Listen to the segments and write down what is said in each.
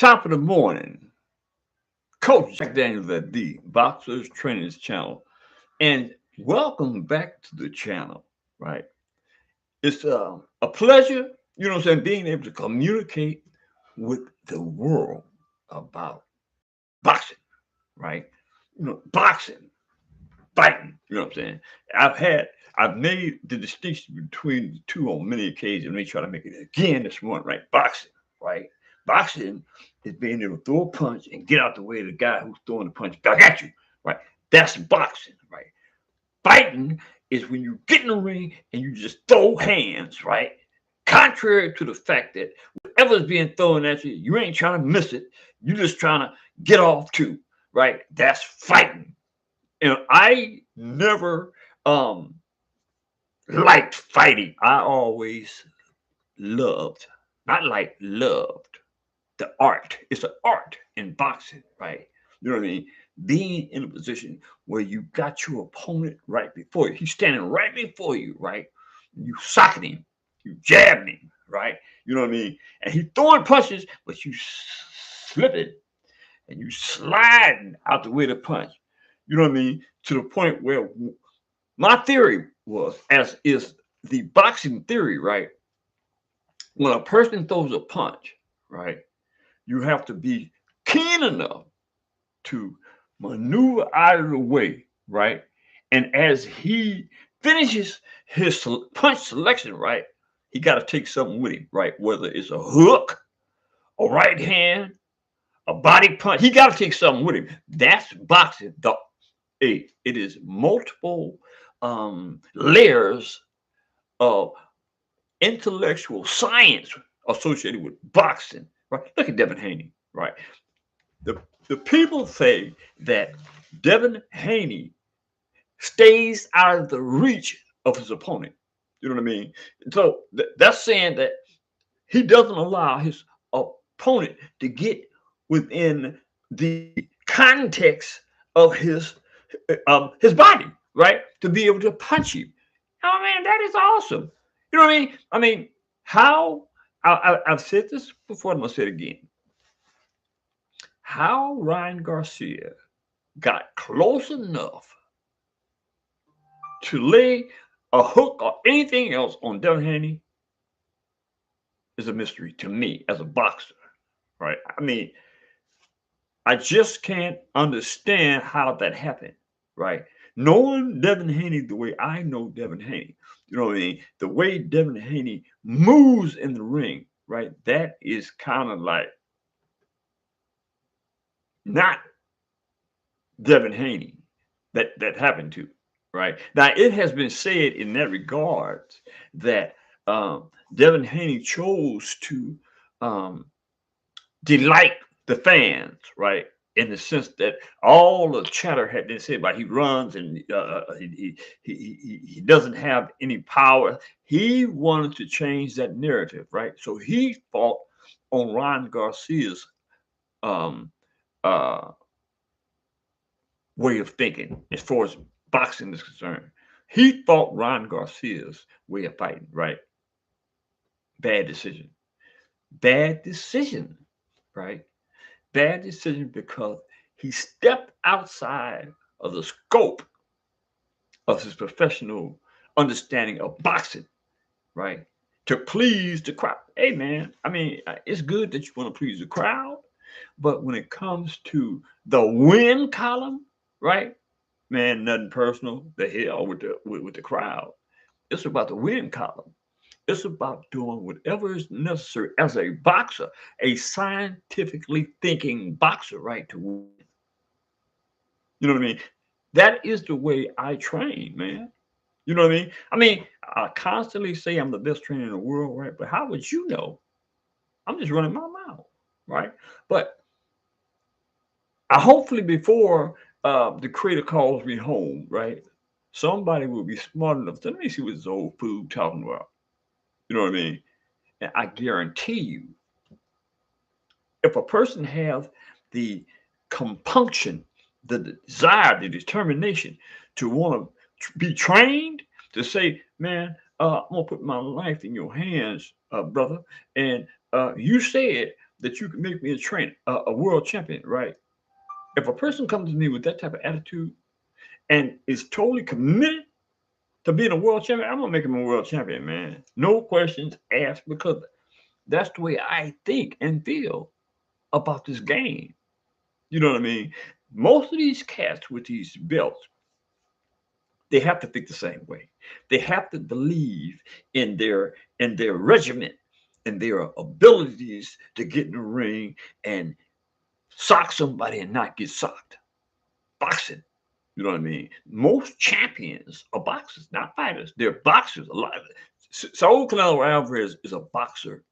Top of the morning, Coach Jack Daniels at the Boxers Trainers Channel, and welcome back to the channel. Right, it's a pleasure, being able to communicate with the world about boxing. Right, boxing, fighting. You know what I'm saying? I've had, I've made the distinction between the two on many occasions. Let me try to make it again this morning. Right, boxing. Right, boxing is being able to throw a punch and get out the way of the guy who's throwing the punch back at you. Right, that's boxing. Right, fighting is when you get in the ring and you just throw hands. Right, contrary to the fact that whatever's being thrown at you, you ain't trying to miss it. You're just trying to get off too. Right, that's fighting. And I never liked fighting. I always loved, not like loved, the art. It's an art in boxing, right? You know what I mean? Being in a position where you got your opponent right before you. He's standing right before you, right? You socking him, you jabbing him, right? You know what I mean? And he's throwing punches, but you slip it and you sliding out the way to punch. You know what I mean? To the point where my theory was, as is the boxing theory, right? When a person throws a punch, right, you have to be keen enough to maneuver out of the way, right? And as he finishes his punch selection, right, he got to take something with him, right? Whether it's a hook, a right hand, a body punch, he got to take something with him. That's boxing. It is multiple layers of intellectual science associated with boxing. Right? Look at Devin Haney. Right? The the people say that Devin Haney stays out of the reach of his opponent. You know what I mean? So that's saying that he doesn't allow his opponent to get within the context of his body, right? To be able to punch you. Oh man, that is awesome. You know what I mean? I mean, how I've said this before, I'm gonna say it again. How Ryan Garcia got close enough to lay a hook or anything else on Devin Haney is a mystery to me as a boxer, right? I mean, I just can't understand how that happened, right? Knowing Devin Haney the way I know Devin Haney, you know what I mean? The way Devin Haney moves in the ring, right? That is kind of like not Devin Haney that happened to, right? Now it has been said in that regard that Devin Haney chose to um, delight the fans, right? In the sense that all the chatter had been said about he runs and he doesn't have any power. He wanted to change that narrative, right? So he fought on Ryan Garcia's um, uh, way of thinking as far as boxing is concerned. He fought Ryan Garcia's way of fighting, right? Bad decision. Bad decision, right? Bad decision because he stepped outside of the scope of his professional understanding of boxing, right? To please the crowd. Hey, man, I mean, it's good that you want to please the crowd, but when it comes to the win column, right? Man, nothing personal. The hell with the crowd. It's about the win column. It's about doing whatever is necessary as a boxer, a scientifically thinking boxer, right? To win. You know what I mean? That is the way I train, man. You know what I mean? I mean, I constantly say I'm the best trainer in the world, right? But how would you know? I'm just running my mouth, right? But I hopefully before the creator calls me home, right? Somebody will be smart enough to let me see what this old food talking about. You know what I mean? And I guarantee you, if a person has the compunction, the desire, the determination to want to be trained, to say, man, I'm gonna put my life in your hands, brother, and you said that you can make me a world champion, right? If a person comes to me with that type of attitude and is totally committed to being a world champion, I'm gonna make him a world champion, man. No questions asked, because that's the way I think and feel about this game. You know what I mean? Most of these cats with these belts, they have to think the same way. They have to believe in their regiment and their abilities to get in the ring and sock somebody and not get socked. Boxing. You know what I mean? Most champions are boxers, not fighters. They're boxers. A lot of it. Saul Canelo Alvarez is a boxer,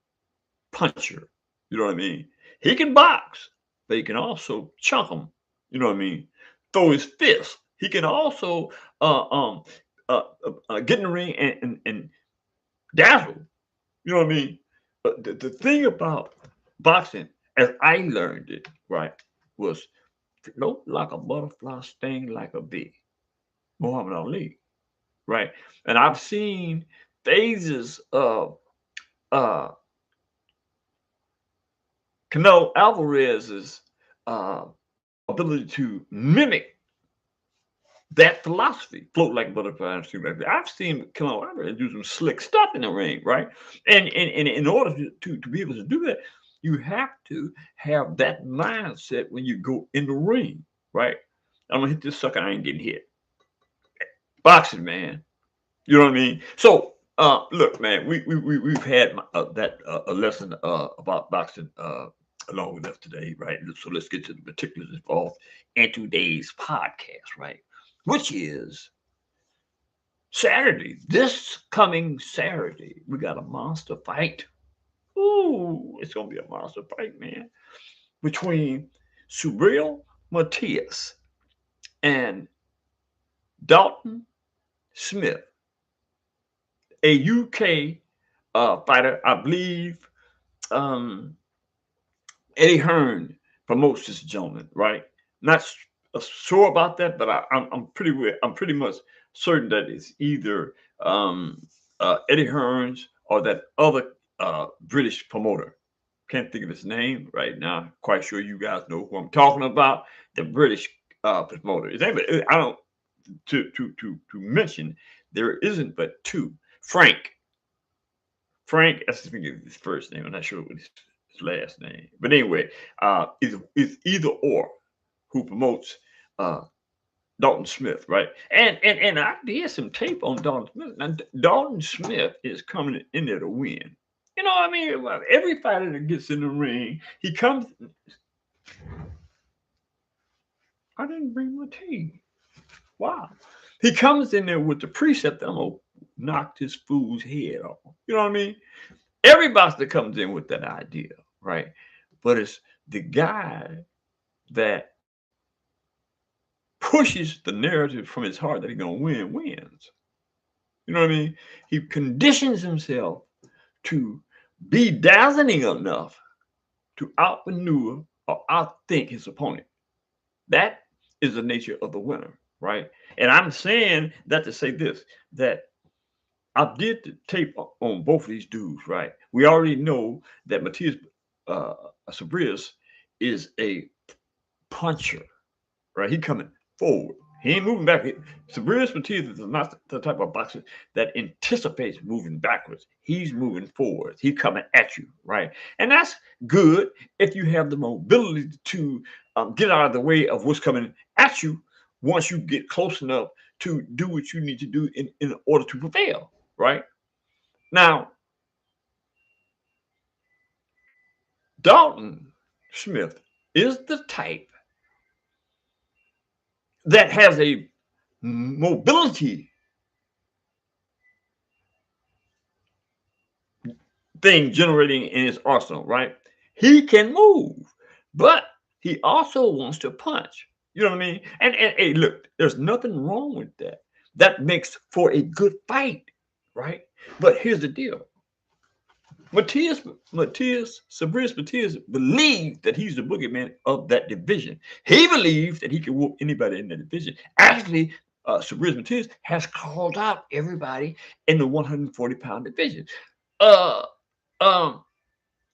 puncher. You know what I mean? He can box, but he can also chunk them. You know what I mean? Throw his fist. He can also get in the ring and dazzle. You know what I mean? But the thing about boxing, as I learned it, right, was float like a butterfly, sting like a bee. Muhammad Ali, right? And I've seen phases of uh, Canelo Alvarez's uh, ability to mimic that philosophy, float like a butterfly and sting like a bee. I've seen Canelo Alvarez do some slick stuff in the ring, right? And in order to be able to do that, you have to have that mindset when you go in the ring, right? I'm gonna hit this sucker, I ain't getting hit. Boxing, man. You know what I mean? So, look, man, we've had that a lesson about boxing along with us today, right? So let's get to the particulars involved in today's podcast, right? Which is Saturday. This coming Saturday, we got a monster fight. Ooh, it's gonna be a monster fight, man, between Subriel Matias and Dalton Smith, a UK fighter. I believe um, Eddie Hearn promotes this gentleman, right? Not sure about that, but I'm pretty much certain that it's either Eddie Hearns or that other British promoter. Can't think of his name right now. Quite sure you guys know who I'm talking about. The British promoter. His name, I don't to mention. There isn't but two. Frank. Frank, I think is his first name. I'm not sure what his last name. But anyway, is either or who promotes uh, Dalton Smith, right? And I did some tape on Dalton Smith. Now, Dalton Smith is coming in there to win. You know what I mean? Well, every fighter that gets in the ring, he comes. I didn't bring my tea. Wow. He comes in there with the precept that I'm going to knock this fool's head off. You know what I mean? Everybody that comes in with that idea, right? But it's the guy that pushes the narrative from his heart that he's gonna win wins. You know what I mean? He conditions himself to be dazzling enough to outmaneuver or outthink his opponent. That is the nature of the winner, right? And I'm saying that to say this, that I did the tape on both of these dudes, right? We already know that Matias uh, Sabrias is a puncher, right? He coming forward. He ain't moving back. Subriel Matias is not the type of boxer that anticipates moving backwards. He's moving forward. He's coming at you, right? And that's good if you have the mobility to get out of the way of what's coming at you once you get close enough to do what you need to do in order to prevail, right? Now, Dalton Smith is the type that has a mobility thing generating in his arsenal, right? He can move, but he also wants to punch. You know what I mean? And hey, look, there's nothing wrong with that. That makes for a good fight, right? But here's the deal. Sabrius Matias believes that he's the boogeyman of that division. He believes that he can whoop anybody in that division. Actually, Sabrius Matias has called out everybody in the 140-pound division. Uh, um,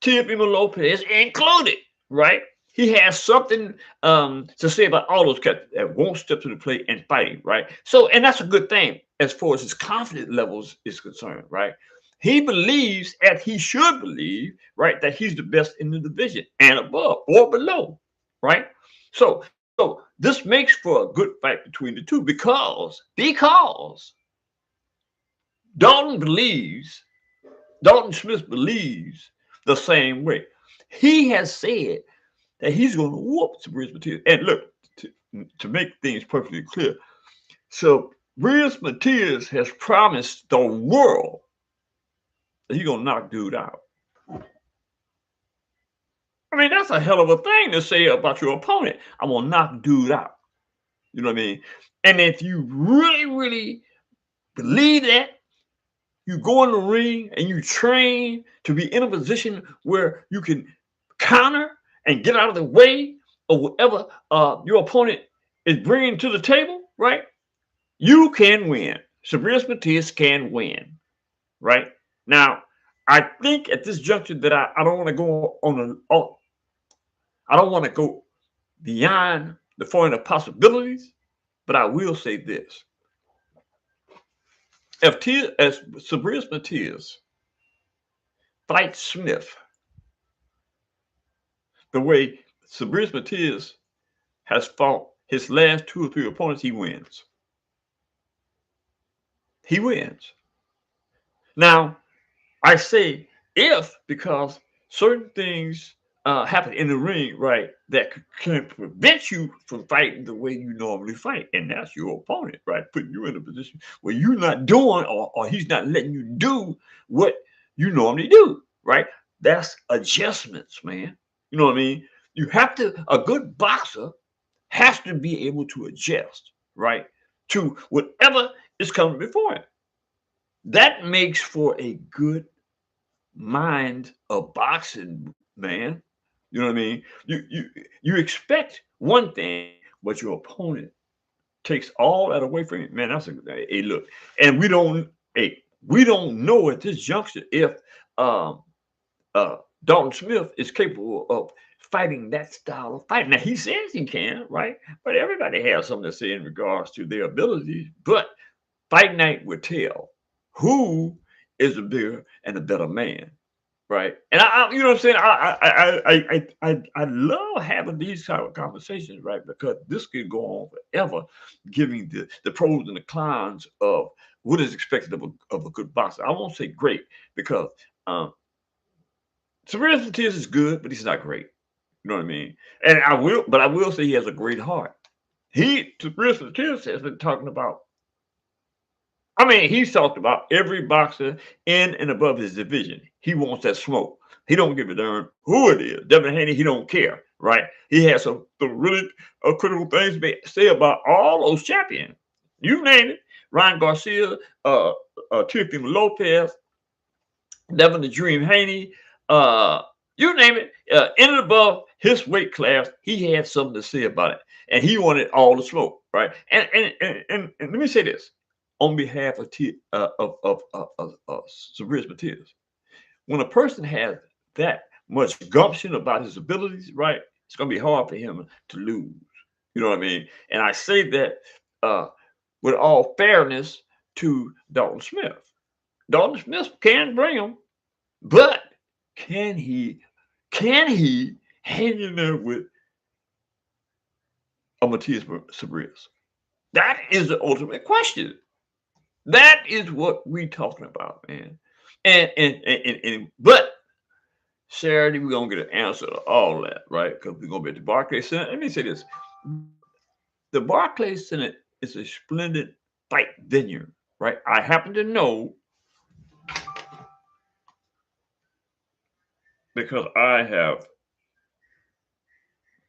Teofimo Lopez included, right? He has something to say about all those cats that won't step to the plate and fighting, right? So, and that's a good thing as far as his confidence levels is concerned, right? He believes, as he should believe, right, that he's the best in the division and above or below, right? So this makes for a good fight between the two because Dalton believes Dalton Smith believes the same way. He has said that he's going to whoop Subriel Matias. And look, to make things perfectly clear, so Subriel Matias has promised the world that he's going to knock dude out. I mean, that's a hell of a thing to say about your opponent. I'm going to knock dude out. You know what I mean? And if you really, really believe that, you go in the ring and you train to be in a position where you can counter and get out of the way of whatever your opponent is bringing to the table, right? You can win. Subriel Matias can win, right? Now, I think at this juncture that I don't want to go I don't want to go beyond the point of possibilities, but I will say this: as Subriel Matias fights Smith the way Subriel Matias has fought his last two or three opponents, he wins. He wins. Now, I say if because certain things happen in the ring, right, that can prevent you from fighting the way you normally fight, and that's your opponent, right, putting you in a position where you're not doing or he's not letting you do what you normally do, right? That's adjustments, man. You know what I mean? You have to. A good boxer has to be able to adjust, right, to whatever is coming before him. That makes for a good mind of boxing, man. You know what I mean? You expect one thing, but your opponent takes all that away from you. Man, that's a look. And we don't know at this juncture if um Dalton Smith is capable of fighting that style of fighting. Now he says he can, right? But everybody has something to say in regards to their abilities. But fight night will tell who is a bigger and a better man, right? And you know what I'm saying? I love having these type of conversations, right? Because this could go on forever, giving the pros and the cons of what is expected of a good boxer. I won't say great because um, Subriel Matias is good, but he's not great. You know what I mean? And I will say he has a great heart. Subriel Matias has been talking about. I mean, he's talked about every boxer in and above his division. He wants that smoke. He don't give a darn who it is. Devin Haney, he don't care, right? He has some really critical things to say about all those champions. You name it. Ryan Garcia, Teofimo Lopez, Devin the Dream Haney, you name it. In and above his weight class, he had something to say about it. And he wanted all the smoke, right? And let me say this on behalf of Subriel Matias. When a person has that much gumption about his abilities, right, it's going to be hard for him to lose. You know what I mean? And I say that with all fairness to Dalton Smith. Dalton Smith can bring him, but can he hang in there with a Matias Subriel? That is the ultimate question. That is what we talking about, man. But Saturday we're gonna get an answer to all that, right? Because we're gonna be at the Barclays Center. Let me say this: the Barclays Center is a splendid fight venue, right? I happen to know because I have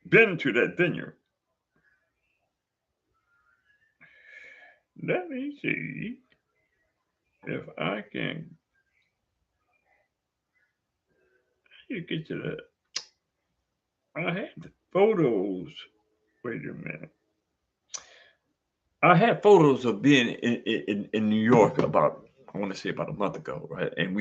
been to that venue. Let me see if I can get to that. I had photos. Wait a minute. I had photos of being in New York about I want to say about a month ago, right? And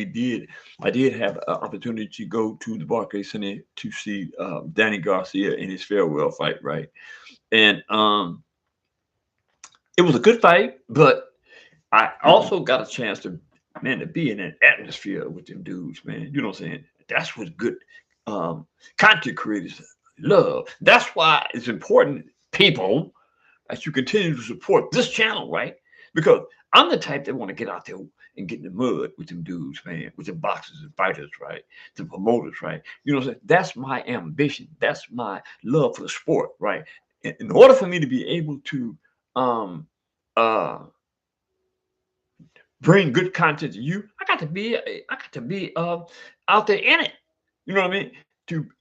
I did have an opportunity to go to the Barclays Center to see Danny Garcia in his farewell fight, right? And it was a good fight, but I also got a chance to, man, to be in an atmosphere with them dudes, man. You know what I'm saying? That's what good um, content creators love. That's why it's important, people, that you continue to support this channel, right? Because I'm the type that want to get out there and get in the mud with them dudes, man, with the boxers and fighters, right? The promoters, right? You know what I'm saying? That's my ambition. That's my love for the sport, right? In order for me to be able to um, uh, bring good content to you, I got to be out there in it. You know what I mean?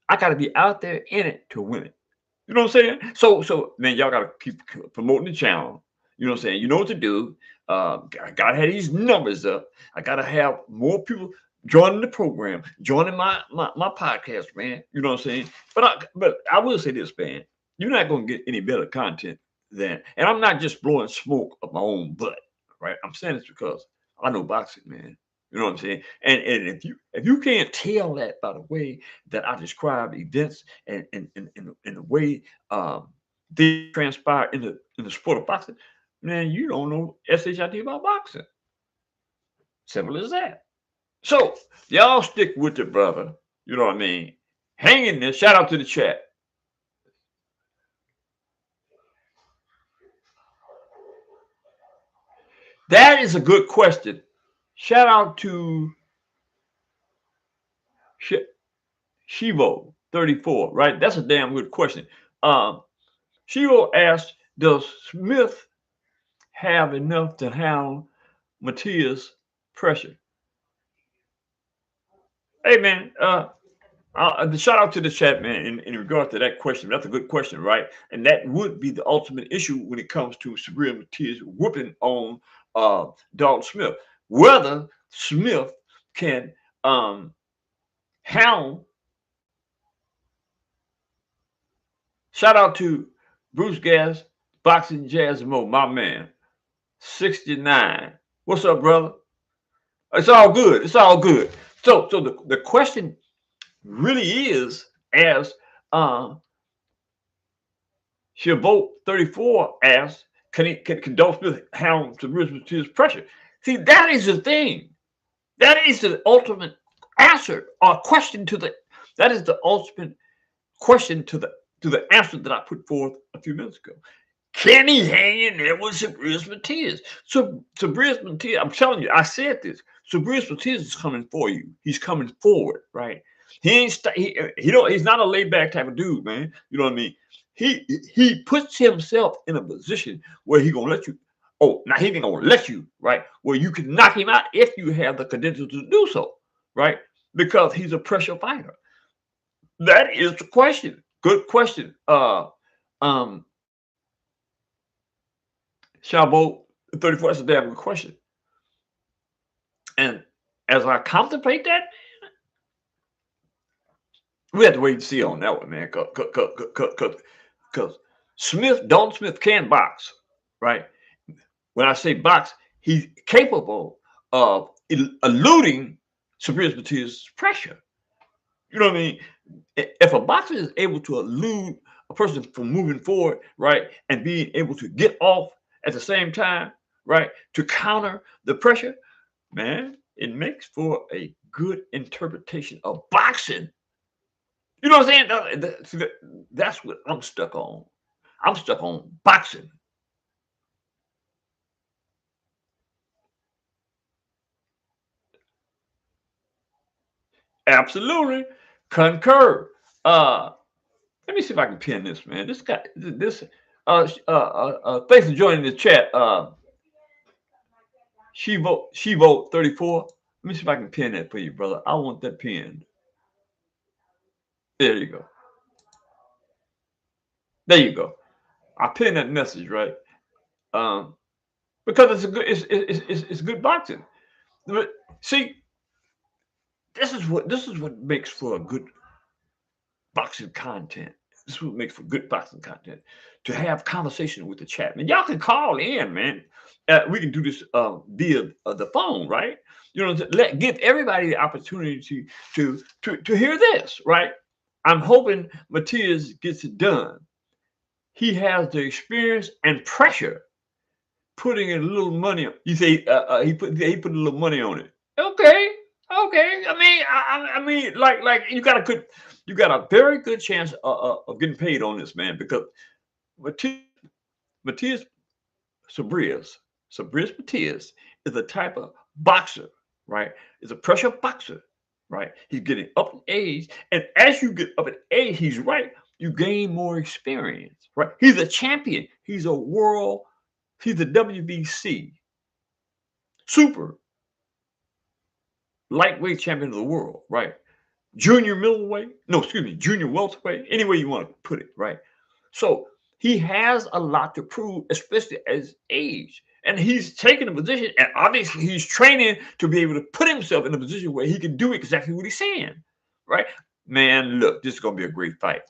I got to be out there in it to win it. You know what I'm saying? So man, y'all gotta keep promoting the channel. You know what I'm saying? You know what to do. I gotta have these numbers up. I gotta have more people joining the program, joining my podcast, man. You know what I'm saying? But I will say this, man. You're not gonna get any better content than, and I'm not just blowing smoke up my own butt, right? I'm saying this because I know boxing, man. You know what I'm saying? And if you can't tell that by the way that I describe events and the way they transpire in the sport of boxing, man, you don't know shit about boxing. Simple as that. So y'all stick with it, brother. You know what I mean? Hang in there. Shout out to the chat. That is a good question. Shout out to Shivo 34. Right? That's a damn good question. Um, Shivo asked, "Does Smith have enough to handle Matias' pressure?" Hey man, the shout out to the chat, man. In regard to that question, that's a good question, right? And that would be the ultimate issue when it comes to Subriel Matias whooping on Dalton Smith. Whether Smith can handle. Shout out to Bruce Gas, Boxing Jazz Mo, my man, 69. What's up, brother? It's all good. It's all good. So the question really is, as um Chabot 34 asks, can Dolph Smith handle to his pressure? See, that is the thing. That is the ultimate answer or question to the that is the ultimate question to the answer that I put forth a few minutes ago. Can he hang in there with Subriel Matias? So Subriel Matias, I'm telling you, I said this. Subriel Matias is coming for you. He's coming forward, right? He ain't he don't he's not a laid back type of dude, man. You know what I mean? He puts himself in a position where he gonna let you. Oh, now he ain't gonna let you, right? Where you can knock him out if you have the credentials to do so, right? Because he's a pressure fighter. That is the question. Good question. Um, Chabot 34. That's a damn good question. And as I contemplate that, we have to wait and see on that one, man. Because Dalton Smith can box, right? When I say box, he's capable of eluding Subriel Matias' pressure. You know what I mean? If a boxer is able to elude a person from moving forward, right, and being able to get off at the same time, right, to counter the pressure, man, it makes for a good interpretation of boxing. You know what I'm saying? That's what I'm stuck on. I'm stuck on boxing. Absolutely concur. Let me see if I can pin this, man. This guy, this, thanks for joining the chat. She vote 34. Let me see if I can pin that for you, brother. I want that pinned. There you go. There you go. I pinned that message, right? Um, because it's good boxing. But see, this is what makes for a good boxing content. This is what makes for good boxing content. To have conversation with the chat, man. Y'all can call in, man. We can do this via the phone, right? You know, give everybody the opportunity to hear this, right? I'm hoping Matias gets it done. He has the experience and pressure putting in a little money. You say he put a little money on it. Okay, okay. I mean, like you got a very good chance of getting paid on this, man, because Matias, Matias Subriel Matias is a type of boxer, right? Is a pressure boxer, right? He's getting up in age, and as you get up in age, he's right. You gain more experience, right? He's a champion. He's a WBC super lightweight champion of the world, right? Junior middleweight, no, excuse me, junior welterweight, any way you want to put it, right? So he has a lot to prove, especially at his age. And he's taking a position, and obviously he's training to be able to put himself in a position where he can do exactly what he's saying, right? Man, look, this is going to be a great fight.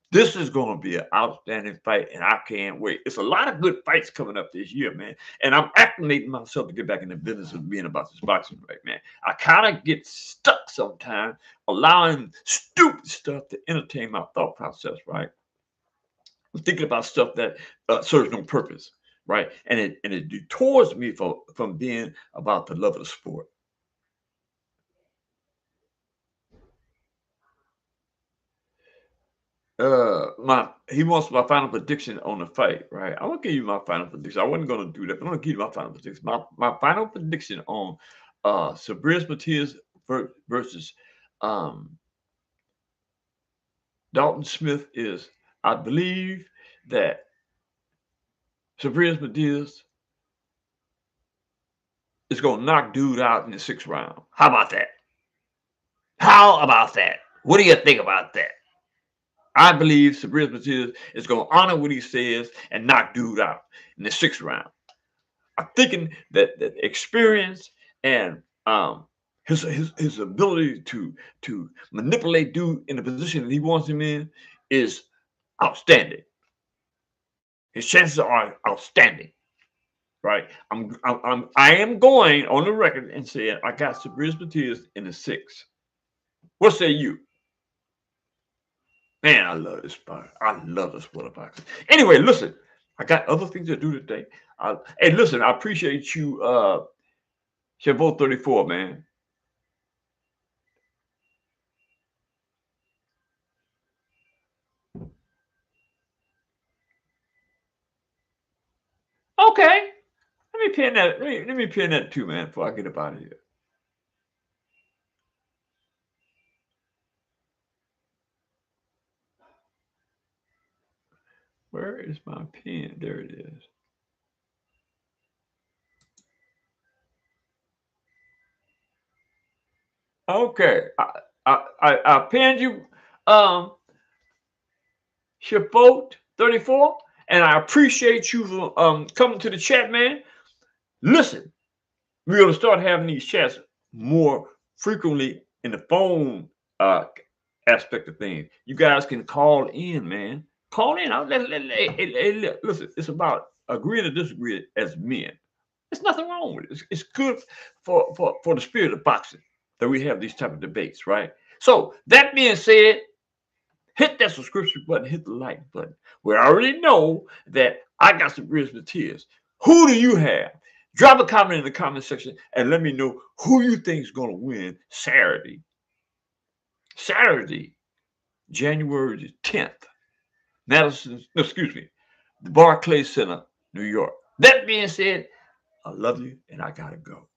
This is going to be an outstanding fight, and I can't wait. It's a lot of good fights coming up this year, man. And I'm acclimating myself to get back in the business of being about this boxing, right, man? I kind of get stuck sometimes, allowing stupid stuff to entertain my thought process, right? I'm thinking about stuff that serves no purpose, right? And it detours me from being about the love of the sport. My he wants my final prediction on the fight, right? I'm gonna give you my final prediction. I wasn't gonna do that, but I'm gonna give you my final prediction. My final prediction on Subriel Matias versus um Dalton Smith is, I believe that Subriel Matias is gonna knock dude out in the sixth round. How about that? How about that? What do you think about that? I believe Subriel Matias is going to honor what he says and knock dude out in the sixth round. I'm thinking that experience and his ability to manipulate dude in the position that he wants him in is outstanding. His chances are outstanding, right? I am going on the record and saying I got Subriel Matias in the sixth. What say you? Man, I love this sport. I love the sport of boxing. Anyway, listen, I got other things to do today. Hey, listen, I appreciate you, Chevaux 34, man. Okay, let me pin that. Let me pin that too, man. Before I get up out of here. Where is my pen? There it is. Okay, I pinned you, um, Chevaux 34, and I appreciate you for coming to the chat, man. Listen, we're gonna start having these chats more frequently in the phone aspect of things. You guys can call in, man. Call in. Listen, it's about agreeing to disagree as men. There's nothing wrong with it. It's good for the spirit of boxing that we have these type of debates, right? So that being said, hit that subscription button, hit the like button. We already know that I got some bridge with tears. Who do you have? Drop a comment in the comment section and let me know who you think is going to win Saturday. Saturday, January the 10th. Madison, no, excuse me, the Barclays Center, New York. That being said, I love you and I gotta go.